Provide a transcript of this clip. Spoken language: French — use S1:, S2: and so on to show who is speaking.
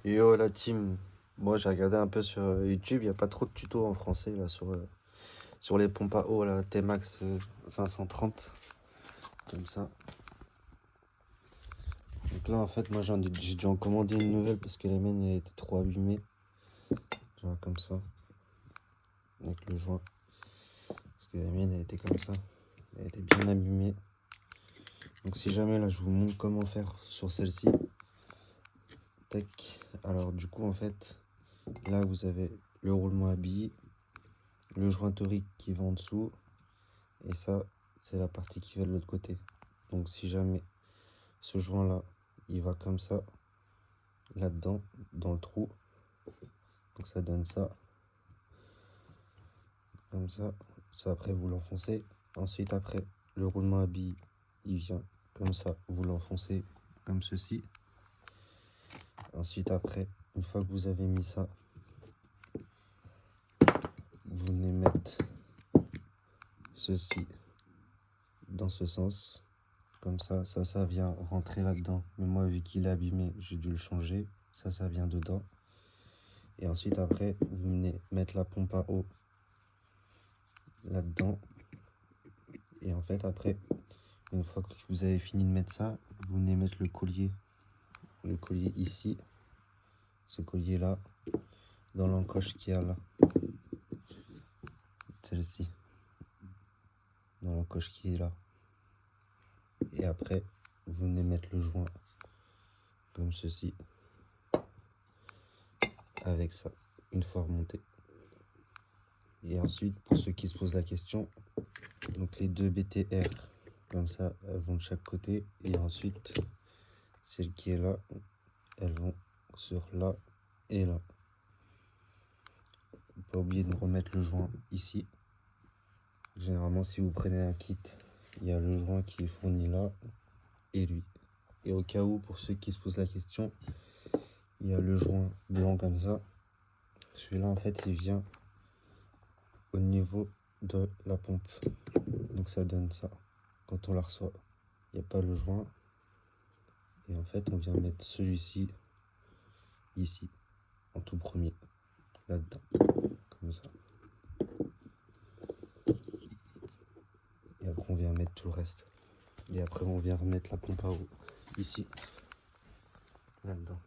S1: Yo la team, moi j'ai regardé un peu sur YouTube, il n'y a pas trop de tutos en français là sur les pompes à eau, la T-Max 530, comme ça. Donc là en fait moi j'ai dû en commander une nouvelle parce que la mienne elle était trop abîmée. Genre comme ça, avec le joint. Parce que la mienne elle était comme ça, elle était bien abîmée. Donc si jamais là je vous montre comment faire sur celle-ci. Tac, alors du coup en fait, là vous avez le roulement à billes, le joint torique qui va en dessous. Et ça, c'est la partie qui va de l'autre côté. Donc si jamais ce joint là, il va comme ça, là-dedans, dans le trou. Donc ça donne ça. Comme ça. Ça après vous l'enfoncez. Ensuite après, le roulement à billes, il vient comme ça. Vous l'enfoncez comme ceci. Ensuite après, une fois que vous avez mis ça, vous venez mettre ceci dans ce sens. Comme ça vient rentrer là-dedans. Mais moi, vu qu'il est abîmé, j'ai dû le changer. Ça vient dedans. Et ensuite, après, vous venez mettre la pompe à eau là-dedans. Et en fait, après, une fois que vous avez fini de mettre ça, vous venez mettre le collier ici, ce collier-là, dans l'encoche qu'il y a là. Celle-ci. Dans l'encoche qui est là. Et après, vous venez mettre le joint comme ceci. Avec ça, une fois remonté. Et ensuite, pour ceux qui se posent la question, donc les deux BTR, comme ça, elles vont de chaque côté. Et ensuite, celle qui est là, elles vont sur là et là. Pas oublier de remettre le joint ici. Généralement, si vous prenez un kit, il y a le joint qui est fourni là et lui. Et au cas où, pour ceux qui se posent la question, il y a le joint blanc comme ça. Celui-là, en fait, il vient au niveau de la pompe. Donc ça donne ça. Quand on la reçoit, il n'y a pas le joint. Et en fait, on vient mettre celui-ci ici, en tout premier, là-dedans, comme ça. Et après, on vient mettre tout le reste. Et après, on vient remettre la pompe à eau ici, là-dedans.